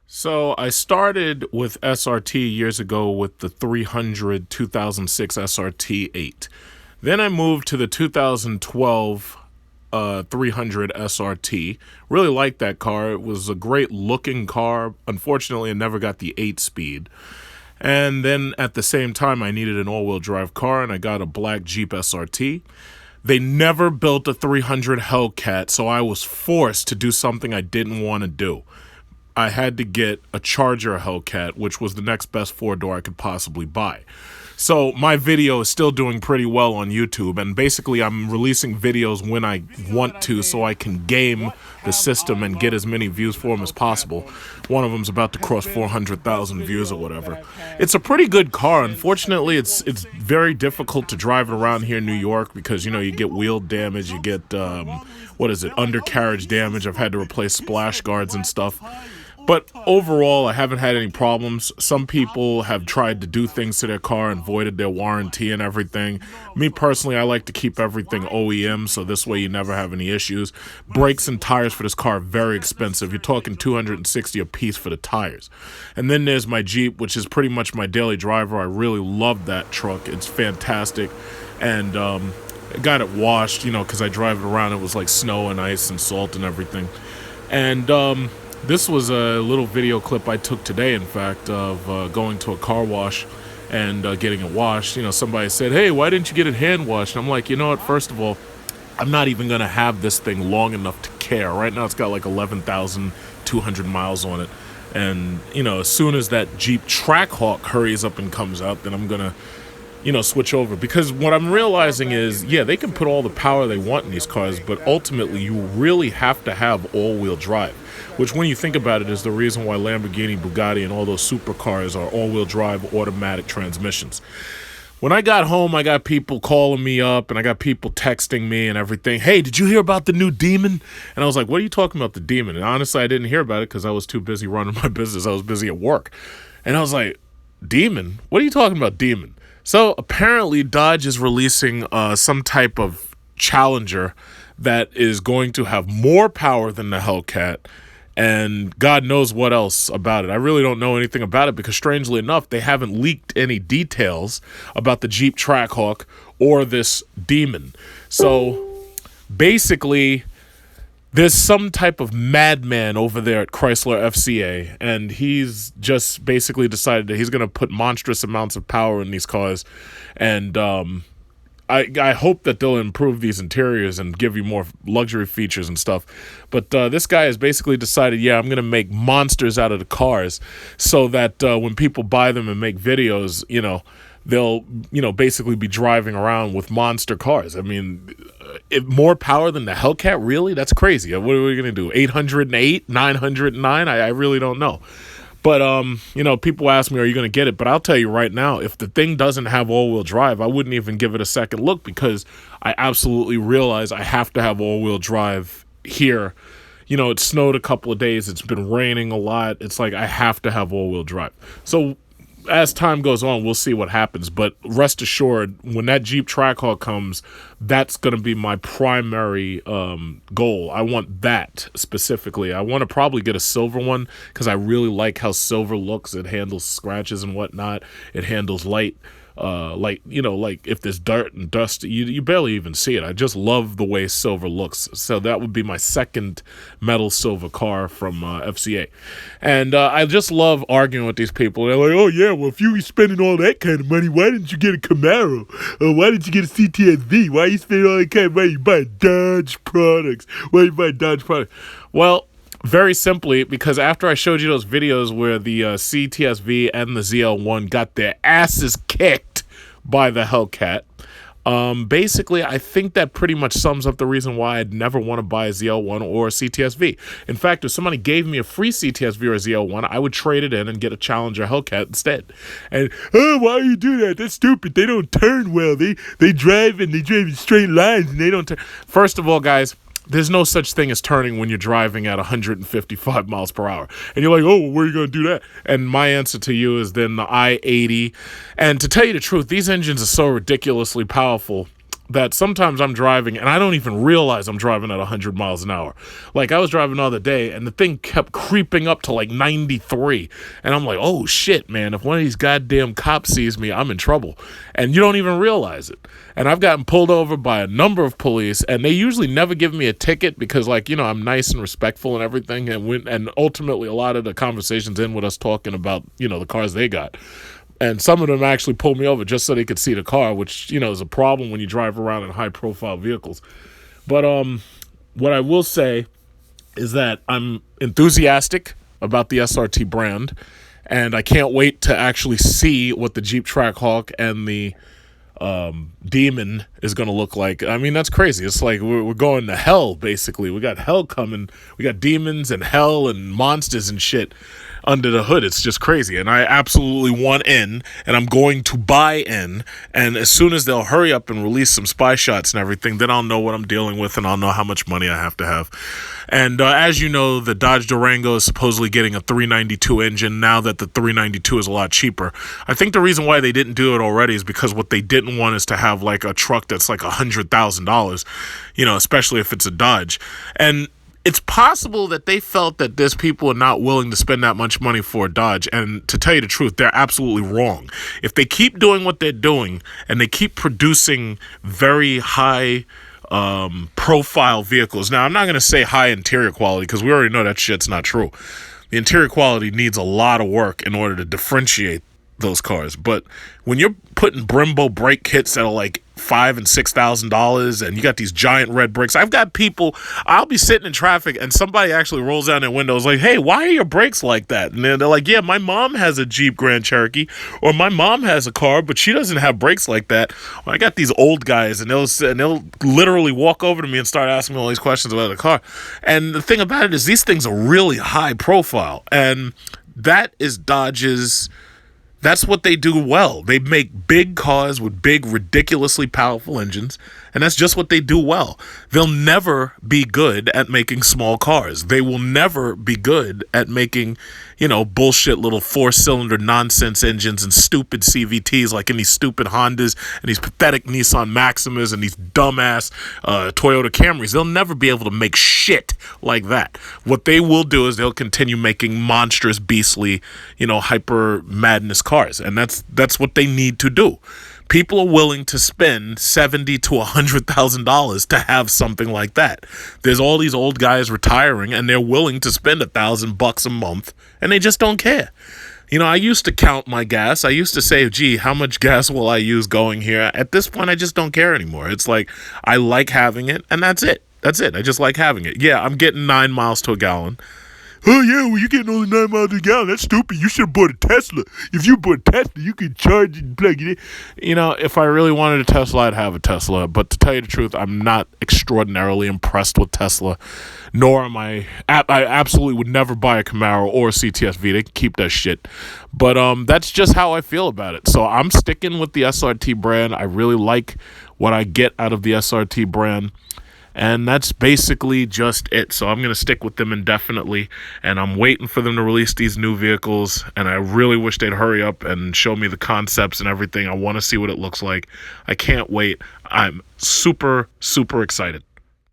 So I started with SRT years ago with the 300 2006 SRT 8. Then I moved to the 2012 300 SRT. Really liked that car. It was a great looking car. Unfortunately, I never got the 8 speed. And then at the same time, I needed an all-wheel drive car, and I got a black Jeep SRT. They never built a 300 Hellcat, so I was forced to do something I didn't want to do. I had to get a Charger Hellcat, which was the next best four-door I could possibly buy. So my video is still doing pretty well on YouTube, and basically I'm releasing videos when I want to so I can game the system and get as many views for them as possible. One of them's about to cross 400,000 views or whatever. It's a pretty good car. Unfortunately, it's very difficult to drive it around here in New York because, you get wheel damage, you get, undercarriage damage. I've had to replace splash guards and stuff. But overall, I haven't had any problems. Some people have tried to do things to their car and voided their warranty and everything. Me personally, I like to keep everything OEM, so this way you never have any issues. Brakes and tires for this car are very expensive. You're talking $260 a piece for the tires. And then there's my Jeep, which is pretty much my daily driver. I really love that truck. It's fantastic. And I got it washed, because I drive it around. It was like snow and ice and salt and everything. And this was a little video clip I took today, in fact, of going to a car wash and getting it washed. Somebody said, "Hey, why didn't you get it hand washed?" And I'm like, you know what? First of all, I'm not even going to have this thing long enough to care. Right now it's got like 11,200 miles on it. And, as soon as that Jeep Trackhawk hurries up and comes out, then I'm going to switch over. Because what I'm realizing is, yeah, they can put all the power they want in these cars, but ultimately you really have to have all-wheel drive, which when you think about it is the reason why Lamborghini, Bugatti, and all those supercars are all-wheel drive automatic transmissions. When I got home, I got people calling me up, and I got people texting me and everything. "Hey, did you hear about the new Demon?" And I was like, "What are you talking about, the Demon?" And honestly, I didn't hear about it because I was too busy running my business. I was busy at work. And I was like, "Demon? What are you talking about, Demon?" So apparently Dodge is releasing some type of Challenger that is going to have more power than the Hellcat, and God knows what else about it. I really don't know anything about it because, strangely enough, they haven't leaked any details about the Jeep Trackhawk or this Demon. So basically, there's some type of madman over there at Chrysler FCA, and he's just basically decided that he's going to put monstrous amounts of power in these cars. And I hope that they'll improve these interiors and give you more luxury features and stuff. But this guy has basically decided, yeah, I'm going to make monsters out of the cars so that when people buy them and make videos, they'll, basically be driving around with monster cars. I mean, if more power than the Hellcat, really? That's crazy. What are we going to do? 808, 909? I really don't know. But, people ask me, are you going to get it? But I'll tell you right now, if the thing doesn't have all-wheel drive, I wouldn't even give it a second look because I absolutely realize I have to have all-wheel drive here. It snowed a couple of days. It's been raining a lot. It's like I have to have all-wheel drive. So as time goes on, we'll see what happens. But rest assured, when that Jeep Trackhawk comes, that's going to be my primary goal. I want that specifically. I want to probably get a silver one because I really like how silver looks. It handles scratches and whatnot. It handles light. Like if there's dirt and dust, you barely even see it. I just love the way silver looks. So that would be my second metal silver car from FCA. And I just love arguing with these people. They're like, "Oh yeah, well if you were spending all that kind of money, why didn't you get a Camaro? Or why didn't you get a CTSV? Why are you spending all that kind of money? You buy Dodge products. Why you buy Dodge products?" Well, very simply, because after I showed you those videos where the CTSV and the ZL1 got their asses kicked by the Hellcat, basically, I think that pretty much sums up the reason why I'd never want to buy a ZL1 or a CTSV. In fact, if somebody gave me a free CTSV or a ZL1, I would trade it in and get a Challenger Hellcat instead. And, "Oh, why you do that? That's stupid. They don't turn well. They drive in straight lines and they don't turn." First of all, guys, there's no such thing as turning when you're driving at 155 miles per hour. And you're like, "Oh, well, where are you going to do that?" And my answer to you is then the I-80. And to tell you the truth, these engines are so ridiculously powerful. that sometimes I'm driving and I don't even realize I'm driving at 100 miles an hour. Like, I was driving the other day and the thing kept creeping up to like 93. And I'm like, oh shit, man, if one of these goddamn cops sees me, I'm in trouble. And you don't even realize it. And I've gotten pulled over by a number of police, and they usually never give me a ticket because, like, I'm nice and respectful and everything. And ultimately, a lot of the conversations end with us talking about, the cars they got. And some of them actually pulled me over just so they could see the car, which, is a problem when you drive around in high-profile vehicles. But what I will say is that I'm enthusiastic about the SRT brand, and I can't wait to actually see what the Jeep Trackhawk and the Demon is going to look like. I mean, that's crazy. It's like we're going to hell, basically. We got hell coming. We got demons and hell and monsters and shit under the hood. It's just crazy. And I absolutely want in, and I'm going to buy in. And as soon as they'll hurry up and release some spy shots and everything, then I'll know what I'm dealing with, and I'll know how much money I have to have. And as you know, the Dodge Durango is supposedly getting a 392 engine now that the 392 is a lot cheaper. I think the reason why they didn't do it already is because what they didn't want is to have like a truck that's like $100,000, especially if it's a Dodge. And it's possible that they felt that there's people are not willing to spend that much money for a Dodge. And to tell you the truth, they're absolutely wrong. If they keep doing what they're doing and they keep producing very high profile vehicles. Now, I'm not going to say high interior quality because we already know that shit's not true. The interior quality needs a lot of work in order to differentiate those cars. But when you're putting Brembo brake kits that are like $5,000 and $6,000, and you got these giant red brakes, I've got people, I'll be sitting in traffic and somebody actually rolls down their window, is like, hey, why are your brakes like that? And they're like, yeah, my mom has a Jeep Grand Cherokee, or my mom has a car, but she doesn't have brakes like that. Well, I got these old guys, and they'll literally walk over to me and start asking me all these questions about the car. And the thing about it is these things are really high profile, and that is Dodge's. That's what they do well. They make big cars with big, ridiculously powerful engines, and that's just what they do well. They'll never be good at making small cars. They will never be good at making, bullshit little four-cylinder nonsense engines and stupid CVTs like in these stupid Hondas and these pathetic Nissan Maximas and these dumbass Toyota Camrys. They'll never be able to make shit like that. What they will do is they'll continue making monstrous, beastly, hyper madness cars, and that's what they need to do. People are willing to spend $70,000 to $100,000 to have something like that. There's all these old guys retiring, and they're willing to spend $1,000 a month, and they just don't care. I used to count my gas. I used to say, gee, how much gas will I use going here? At this point, I just don't care anymore. It's like, I like having it, and that's it. That's it. I just like having it. Yeah, I'm getting 9 miles to a gallon. Oh, yeah, well, you're getting only 9 miles a gallon. That's stupid. You should have bought a Tesla. If you bought a Tesla, you could charge it and plug it in. If I really wanted a Tesla, I'd have a Tesla. But to tell you the truth, I'm not extraordinarily impressed with Tesla, nor am I absolutely would never buy a Camaro or a CTS-V. They can keep that shit. But that's just how I feel about it. So I'm sticking with the SRT brand. I really like what I get out of the SRT brand. And that's basically just it. So I'm going to stick with them indefinitely. And I'm waiting for them to release these new vehicles. And I really wish they'd hurry up and show me the concepts and everything. I want to see what it looks like. I can't wait. I'm super, super excited.